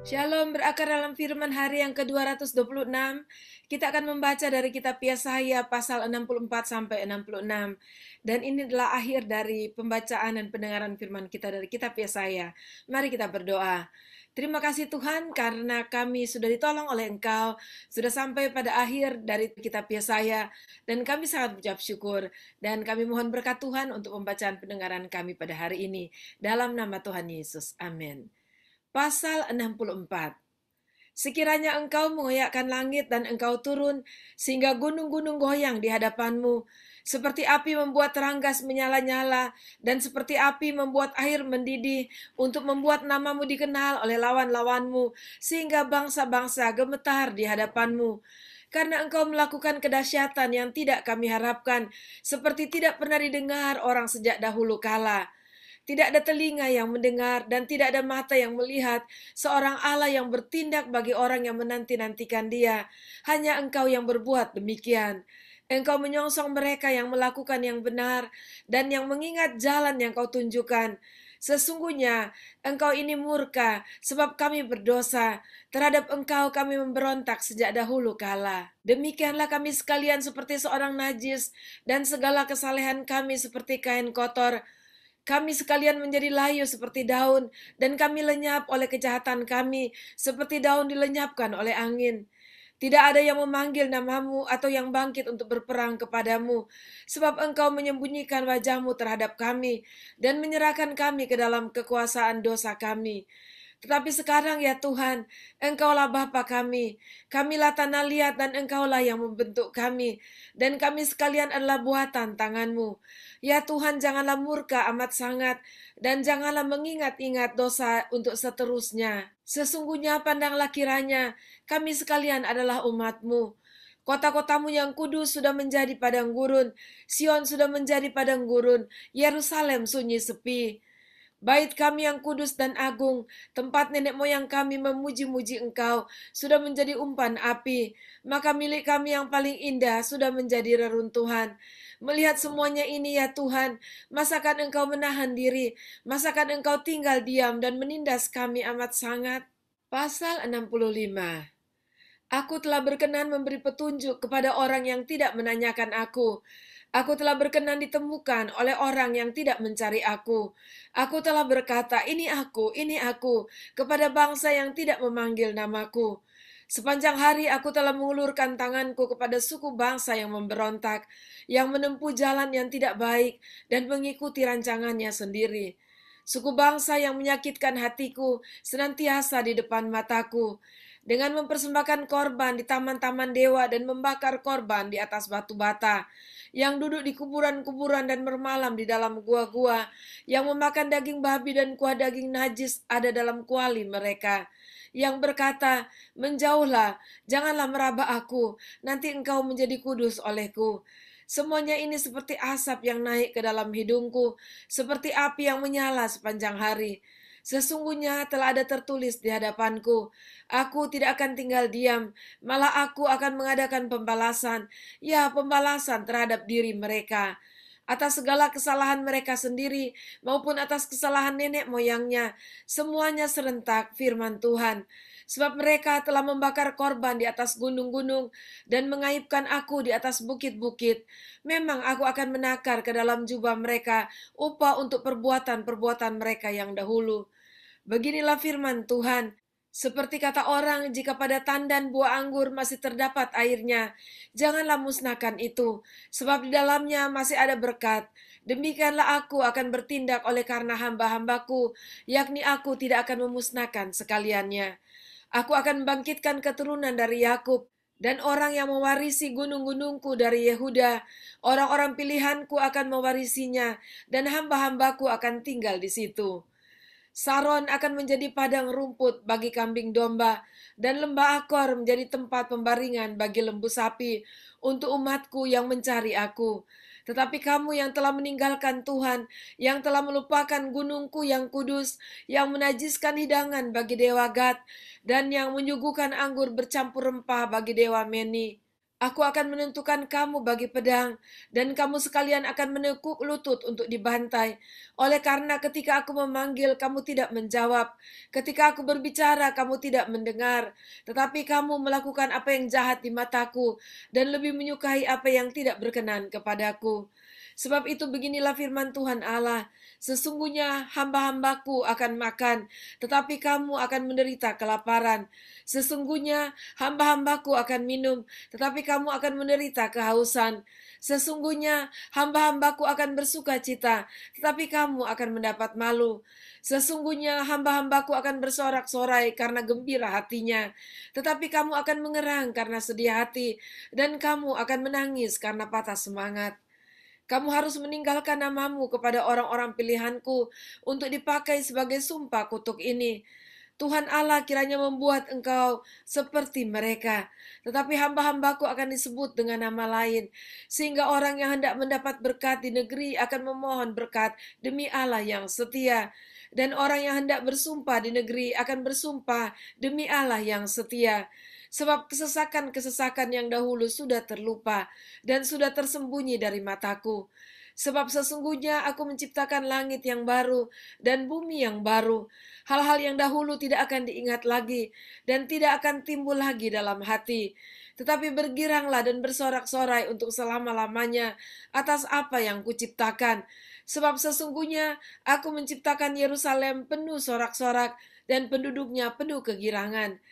Shalom, berakar dalam firman hari yang ke-226. Kita akan membaca dari kitab Yesaya pasal 64 sampai 66. Dan ini adalah akhir dari pembacaan dan pendengaran firman kita dari kitab Yesaya. Mari kita berdoa. Terima kasih Tuhan karena kami sudah ditolong oleh Engkau, sudah sampai pada akhir dari kitab Yesaya, dan kami sangat mengucap syukur. Dan kami mohon berkat Tuhan untuk pembacaan pendengaran kami pada hari ini. Dalam nama Tuhan Yesus. Amin. Pasal 64. Sekiranya engkau mengoyakkan langit dan engkau turun, sehingga gunung-gunung goyang di hadapanmu, seperti api membuat teranggas menyala-nyala, dan seperti api membuat air mendidih, untuk membuat namamu dikenal oleh lawan-lawanmu, sehingga bangsa-bangsa gemetar di hadapanmu. Karena engkau melakukan kedahsyatan yang tidak kami harapkan, seperti tidak pernah didengar orang sejak dahulu kala. Tidak ada telinga yang mendengar dan tidak ada mata yang melihat seorang Allah yang bertindak bagi orang yang menanti-nantikan Dia. Hanya Engkau yang berbuat demikian. Engkau menyongsong mereka yang melakukan yang benar dan yang mengingat jalan yang Kau tunjukkan. Sesungguhnya Engkau ini murka sebab kami berdosa. Terhadap Engkau kami memberontak sejak dahulu kala. Demikianlah kami sekalian seperti seorang najis dan segala kesalehan kami seperti kain kotor. Kami sekalian menjadi layu seperti daun, dan kami lenyap oleh kejahatan kami, seperti daun dilenyapkan oleh angin. Tidak ada yang memanggil namamu atau yang bangkit untuk berperang kepadamu, sebab engkau menyembunyikan wajahmu terhadap kami, dan menyerahkan kami ke dalam kekuasaan dosa kami. Tetapi sekarang ya Tuhan, Engkaulah Bapa kami, kamilah tanah liat dan Engkaulah yang membentuk kami, dan kami sekalian adalah buatan tangan-Mu. Ya Tuhan, janganlah murka amat sangat, dan janganlah mengingat-ingat dosa untuk seterusnya. Sesungguhnya pandanglah kiranya, kami sekalian adalah umat-Mu. Kota-kotamu yang kudus sudah menjadi padang gurun, Sion sudah menjadi padang gurun, Yerusalem sunyi sepi. Bait kami yang kudus dan agung, tempat nenek moyang kami memuji-muji Engkau, sudah menjadi umpan api. Maka milik kami yang paling indah sudah menjadi reruntuhan. Melihat semuanya ini ya Tuhan, masakan Engkau menahan diri, masakan Engkau tinggal diam dan menindas kami amat sangat. Pasal 65. Aku telah berkenan memberi petunjuk kepada orang yang tidak menanyakan aku. Aku telah berkenan ditemukan oleh orang yang tidak mencari aku. Aku telah berkata, ini aku, kepada bangsa yang tidak memanggil namaku. Sepanjang hari aku telah mengulurkan tanganku kepada suku bangsa yang memberontak, yang menempuh jalan yang tidak baik, dan mengikuti rancangannya sendiri. Suku bangsa yang menyakitkan hatiku senantiasa di depan mataku, dengan mempersembahkan korban di taman-taman dewa dan membakar korban di atas batu bata, yang duduk di kuburan-kuburan dan bermalam di dalam gua-gua, yang memakan daging babi dan kuah daging najis ada dalam kuali mereka, yang berkata, menjauhlah, janganlah meraba aku, nanti engkau menjadi kudus olehku. Semuanya ini seperti asap yang naik ke dalam hidungku, seperti api yang menyala sepanjang hari. Sesungguhnya telah ada tertulis di hadapanku, aku tidak akan tinggal diam, malah aku akan mengadakan pembalasan, ya pembalasan terhadap diri mereka, atas segala kesalahan mereka sendiri maupun atas kesalahan nenek moyangnya, semuanya serentak firman Tuhan. Sebab mereka telah membakar korban di atas gunung-gunung dan mengaibkan aku di atas bukit-bukit. Memang aku akan menakar ke dalam jubah mereka upah untuk perbuatan-perbuatan mereka yang dahulu. Beginilah firman Tuhan, seperti kata orang, jika pada tandan buah anggur masih terdapat airnya, janganlah musnahkan itu, sebab di dalamnya masih ada berkat. Demikianlah aku akan bertindak oleh karena hamba-hambaku, yakni aku tidak akan memusnahkan sekaliannya. Aku akan membangkitkan keturunan dari Yakub, dan orang yang mewarisi gunung-gunungku dari Yehuda. Orang-orang pilihanku akan mewarisinya, dan hamba-hambaku akan tinggal di situ. Saron akan menjadi padang rumput bagi kambing domba, dan lembah Akor menjadi tempat pembaringan bagi lembu sapi, untuk umatku yang mencari aku. Tetapi kamu yang telah meninggalkan Tuhan, yang telah melupakan gunungku yang kudus, yang menajiskan hidangan bagi dewa Gad, dan yang menyuguhkan anggur bercampur rempah bagi dewa Meni. Aku akan menentukan kamu bagi pedang, dan kamu sekalian akan menekuk lutut untuk dibantai. Oleh karena ketika aku memanggil, kamu tidak menjawab. Ketika aku berbicara, kamu tidak mendengar. Tetapi kamu melakukan apa yang jahat di mataku, dan lebih menyukai apa yang tidak berkenan kepadaku. Sebab itu beginilah firman Tuhan Allah, sesungguhnya hamba-hambaku akan makan, tetapi kamu akan menderita kelaparan. Sesungguhnya hamba-hambaku akan minum, tetapi kamu akan menderita kehausan. Sesungguhnya hamba-hambaku akan bersuka cita, tetapi kamu akan mendapat malu. Sesungguhnya hamba-hambaku akan bersorak-sorai karena gembira hatinya, tetapi kamu akan mengerang karena sedih hati, dan kamu akan menangis karena patah semangat. Kamu harus meninggalkan namamu kepada orang-orang pilihanku untuk dipakai sebagai sumpah kutuk ini. Tuhan Allah kiranya membuat engkau seperti mereka, tetapi hamba-hambaku akan disebut dengan nama lain, sehingga orang yang hendak mendapat berkat di negeri akan memohon berkat demi Allah yang setia, dan orang yang hendak bersumpah di negeri akan bersumpah demi Allah yang setia. Sebab kesesakan-kesesakan yang dahulu sudah terlupa dan sudah tersembunyi dari mataku. Sebab sesungguhnya aku menciptakan langit yang baru dan bumi yang baru. Hal-hal yang dahulu tidak akan diingat lagi dan tidak akan timbul lagi dalam hati. Tetapi bergiranglah dan bersorak-sorai untuk selama-lamanya atas apa yang kuciptakan. Sebab sesungguhnya aku menciptakan Yerusalem penuh sorak-sorak dan penduduknya penuh kegirangan.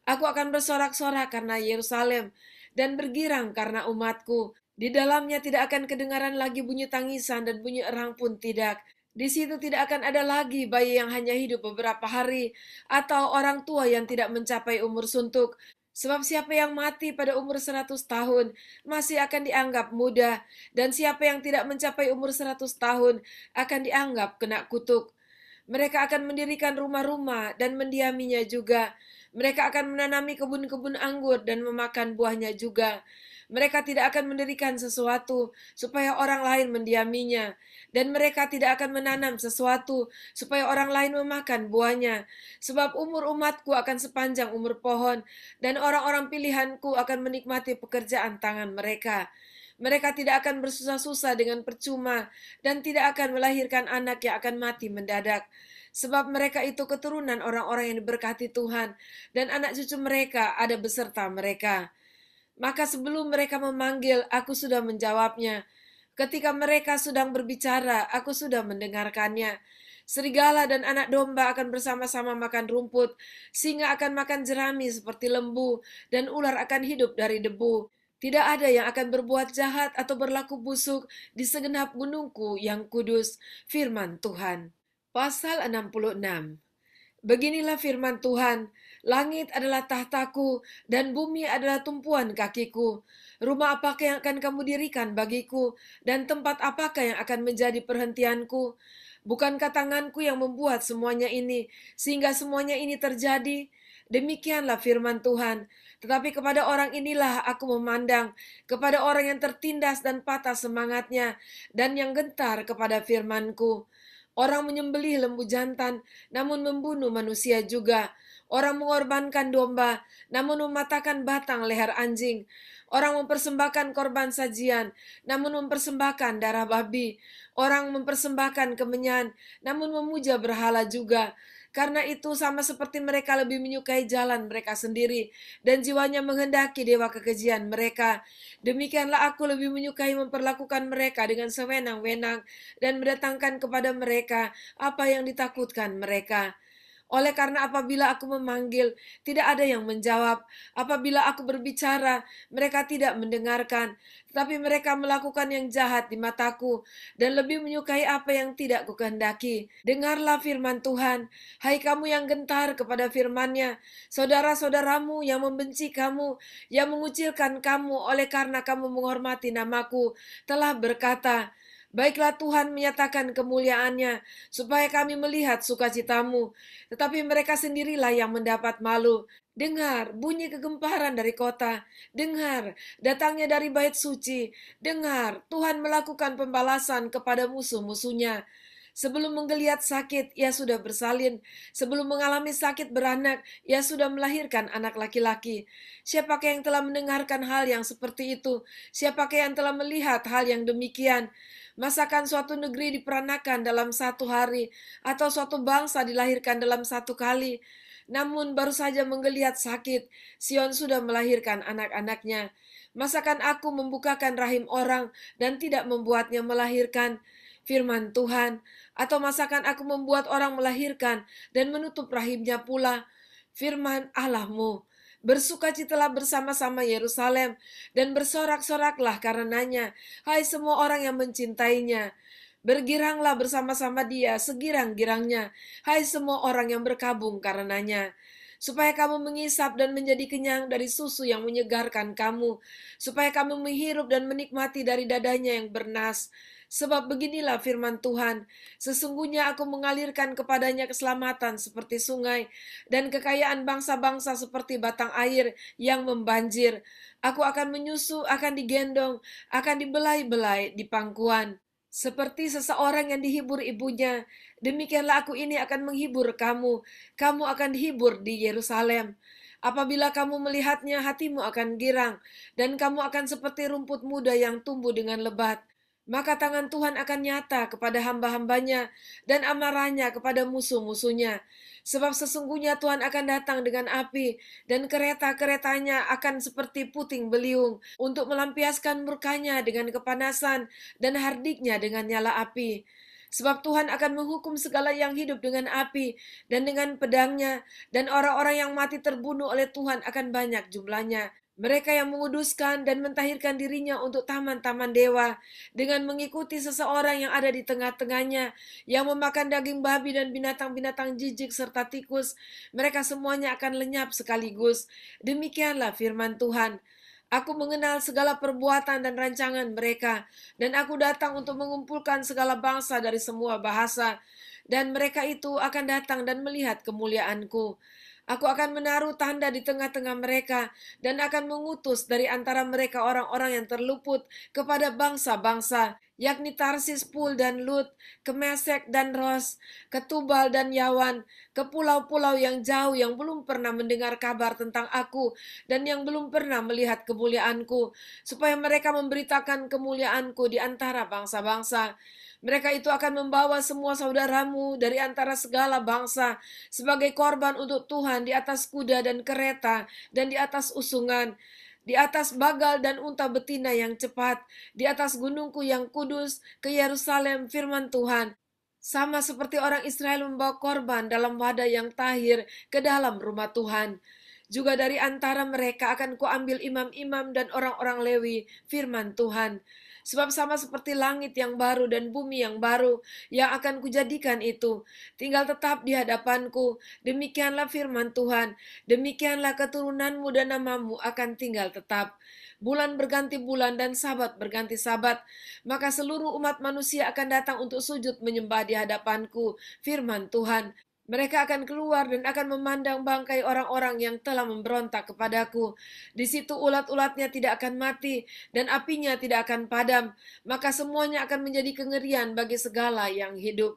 Aku akan bersorak-sorak karena Yerusalem dan bergirang karena umatku. Di dalamnya tidak akan kedengaran lagi bunyi tangisan dan bunyi erang pun tidak. Di situ tidak akan ada lagi bayi yang hanya hidup beberapa hari atau orang tua yang tidak mencapai umur suntuk. Sebab siapa yang mati pada umur 100 tahun masih akan dianggap muda, dan siapa yang tidak mencapai umur 100 tahun akan dianggap kena kutuk. Mereka akan mendirikan rumah-rumah dan mendiaminya juga. Mereka akan menanami kebun-kebun anggur dan memakan buahnya juga. Mereka tidak akan mendirikan sesuatu supaya orang lain mendiaminya, dan mereka tidak akan menanam sesuatu supaya orang lain memakan buahnya. Sebab umur umatku akan sepanjang umur pohon, dan orang-orang pilihanku akan menikmati pekerjaan tangan mereka. Mereka tidak akan bersusah-susah dengan percuma, dan tidak akan melahirkan anak yang akan mati mendadak. Sebab mereka itu keturunan orang-orang yang diberkati Tuhan, dan anak cucu mereka ada beserta mereka. Maka sebelum mereka memanggil, aku sudah menjawabnya. Ketika mereka sedang berbicara, aku sudah mendengarkannya. Serigala dan anak domba akan bersama-sama makan rumput, singa akan makan jerami seperti lembu, dan ular akan hidup dari debu. Tidak ada yang akan berbuat jahat atau berlaku busuk di segenap gunungku yang kudus, firman Tuhan. Pasal 66. Beginilah firman Tuhan, langit adalah tahtaku dan bumi adalah tumpuan kakiku. Rumah apakah yang akan kamu dirikan bagiku dan tempat apakah yang akan menjadi perhentianku? Bukankah tanganku yang membuat semuanya ini sehingga semuanya ini terjadi? Demikianlah firman Tuhan. Tetapi kepada orang inilah aku memandang, kepada orang yang tertindas dan patah semangatnya, dan yang gentar kepada firmanku. Orang menyembelih lembu jantan, namun membunuh manusia juga. Orang mengorbankan domba, namun mematahkan batang leher anjing. Orang mempersembahkan korban sajian, namun mempersembahkan darah babi. Orang mempersembahkan kemenyan, namun memuja berhala juga. Karena itu sama seperti mereka lebih menyukai jalan mereka sendiri, dan jiwanya menghendaki dewa kekejian mereka. Demikianlah aku lebih menyukai memperlakukan mereka dengan sewenang-wenang, dan mendatangkan kepada mereka apa yang ditakutkan mereka. Oleh karena apabila aku memanggil, tidak ada yang menjawab. Apabila aku berbicara, mereka tidak mendengarkan. Tetapi mereka melakukan yang jahat di mataku, dan lebih menyukai apa yang tidak kukehendaki. Dengarlah firman Tuhan, hai kamu yang gentar kepada firman-Nya, saudara-saudaramu yang membenci kamu, yang mengucilkan kamu oleh karena kamu menghormati namaku, telah berkata, baiklah Tuhan menyatakan kemuliaan-Nya, supaya kami melihat sukacitamu. Tetapi mereka sendirilah yang mendapat malu. Dengar bunyi kegemparan dari kota. Dengar datangnya dari bait suci. Dengar Tuhan melakukan pembalasan kepada musuh-musuhnya. Sebelum menggeliat sakit, ia sudah bersalin. Sebelum mengalami sakit beranak, ia sudah melahirkan anak laki-laki. Siapakah yang telah mendengarkan hal yang seperti itu? Siapakah yang telah melihat hal yang demikian? Masakan suatu negeri diperanakan dalam satu hari, atau suatu bangsa dilahirkan dalam satu kali? Namun baru saja menggeliat sakit, Sion sudah melahirkan anak-anaknya. Masakan aku membukakan rahim orang dan tidak membuatnya melahirkan? Firman Tuhan. Atau masakan aku membuat orang melahirkan dan menutup rahimnya pula? Firman Allahmu. Bersukacitalah bersama-sama Yerusalem dan bersorak-soraklah karenanya, hai semua orang yang mencintainya. Bergiranglah bersama-sama dia segirang-girangnya, hai semua orang yang berkabung karenanya. Supaya kamu mengisap dan menjadi kenyang dari susu yang menyegarkan kamu, supaya kamu menghirup dan menikmati dari dadanya yang bernas. Sebab beginilah firman Tuhan, sesungguhnya aku mengalirkan kepadanya keselamatan seperti sungai, dan kekayaan bangsa-bangsa seperti batang air yang membanjir. Aku akan menyusu, akan digendong, akan dibelai-belai di pangkuan. Seperti seseorang yang dihibur ibunya, demikianlah aku ini akan menghibur kamu. Kamu akan dihibur di Yerusalem. Apabila kamu melihatnya, hatimu akan girang, dan kamu akan seperti rumput muda yang tumbuh dengan lebat. Maka tangan Tuhan akan nyata kepada hamba-hambanya dan amarahnya kepada musuh-musuhnya. Sebab sesungguhnya Tuhan akan datang dengan api dan kereta-keretanya akan seperti puting beliung untuk melampiaskan murkanya dengan kepanasan dan hardiknya dengan nyala api. Sebab Tuhan akan menghukum segala yang hidup dengan api dan dengan pedangnya, dan orang-orang yang mati terbunuh oleh Tuhan akan banyak jumlahnya. Mereka yang menguduskan dan mentahirkan dirinya untuk taman-taman dewa, dengan mengikuti seseorang yang ada di tengah-tengahnya, yang memakan daging babi dan binatang-binatang jijik serta tikus, mereka semuanya akan lenyap sekaligus. Demikianlah firman Tuhan. Aku mengenal segala perbuatan dan rancangan mereka, dan aku datang untuk mengumpulkan segala bangsa dari semua bahasa, dan mereka itu akan datang dan melihat kemuliaanku. Aku akan menaruh tanda di tengah-tengah mereka dan akan mengutus dari antara mereka orang-orang yang terluput kepada bangsa-bangsa, yakni Tarsis, Pul dan Lut, ke Mesek dan Ros, ke Tubal dan Yawan, ke pulau-pulau yang jauh yang belum pernah mendengar kabar tentang aku dan yang belum pernah melihat kemuliaanku, supaya mereka memberitakan kemuliaanku di antara bangsa-bangsa. Mereka itu akan membawa semua saudaramu dari antara segala bangsa sebagai korban untuk Tuhan di atas kuda dan kereta dan di atas usungan, di atas bagal dan unta betina yang cepat, di atas gunungku yang kudus, ke Yerusalem, firman Tuhan. Sama seperti orang Israel membawa korban dalam wadah yang tahir ke dalam rumah Tuhan. Juga dari antara mereka akan kuambil imam-imam dan orang-orang Lewi, firman Tuhan. Sebab sama seperti langit yang baru dan bumi yang baru yang akan kujadikan itu, tinggal tetap di hadapanku. Demikianlah firman Tuhan, demikianlah keturunanmu dan namamu akan tinggal tetap. Bulan berganti bulan dan sabat berganti sabat, maka seluruh umat manusia akan datang untuk sujud menyembah di hadapanku, firman Tuhan. Mereka akan keluar dan akan memandang bangkai orang-orang yang telah memberontak kepadaku. Di situ ulat-ulatnya tidak akan mati dan apinya tidak akan padam, maka semuanya akan menjadi kengerian bagi segala yang hidup.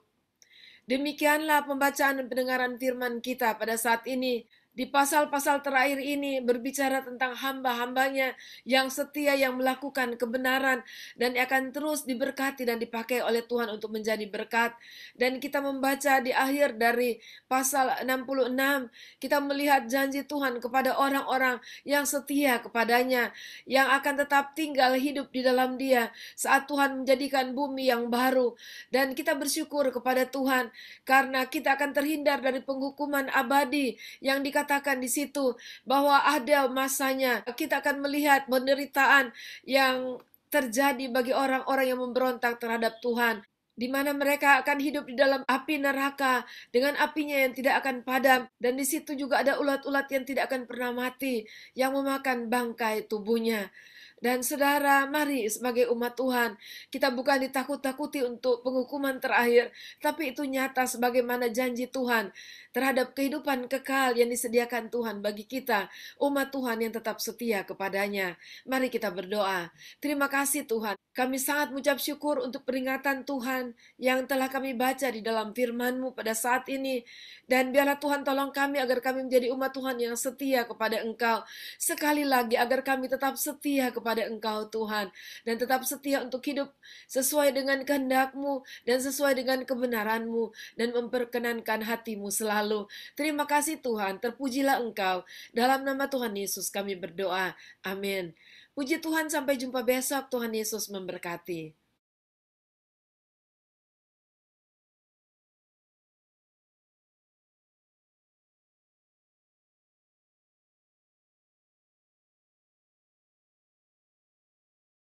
Demikianlah pembacaan dan pendengaran firman kita pada saat ini. Di pasal-pasal terakhir ini berbicara tentang hamba-hambanya yang setia, yang melakukan kebenaran, dan akan terus diberkati dan dipakai oleh Tuhan untuk menjadi berkat. Dan kita membaca di akhir dari pasal 66, kita melihat janji Tuhan kepada orang-orang yang setia kepadanya, yang akan tetap tinggal hidup di dalam Dia saat Tuhan menjadikan bumi yang baru. Dan kita bersyukur kepada Tuhan karena kita akan terhindar dari penghukuman abadi yang dikatakan di situ, bahwa ada masanya kita akan melihat penderitaan yang terjadi bagi orang-orang yang memberontak terhadap Tuhan, di mana mereka akan hidup di dalam api neraka dengan apinya yang tidak akan padam, dan di situ juga ada ulat-ulat yang tidak akan pernah mati yang memakan bangkai tubuhnya. Dan saudara, mari sebagai umat Tuhan, kita bukan ditakut-takuti untuk penghukuman terakhir, tapi itu nyata sebagaimana janji Tuhan terhadap kehidupan kekal yang disediakan Tuhan bagi kita, umat Tuhan yang tetap setia kepadanya. Mari kita berdoa. Terima kasih Tuhan. Kami sangat mengucap syukur untuk peringatan Tuhan yang telah kami baca di dalam firman-Mu pada saat ini. Dan biarlah Tuhan tolong kami agar kami menjadi umat Tuhan yang setia kepada Engkau. Sekali lagi agar kami tetap setia kepada Engkau Tuhan. Dan tetap setia untuk hidup sesuai dengan kehendak-Mu dan sesuai dengan kebenaran-Mu. Dan memperkenankan hati-Mu selalu. Terima kasih Tuhan, terpujilah Engkau. Dalam nama Tuhan Yesus kami berdoa. Amin. Puji Tuhan, sampai jumpa besok. Tuhan Yesus memberkati.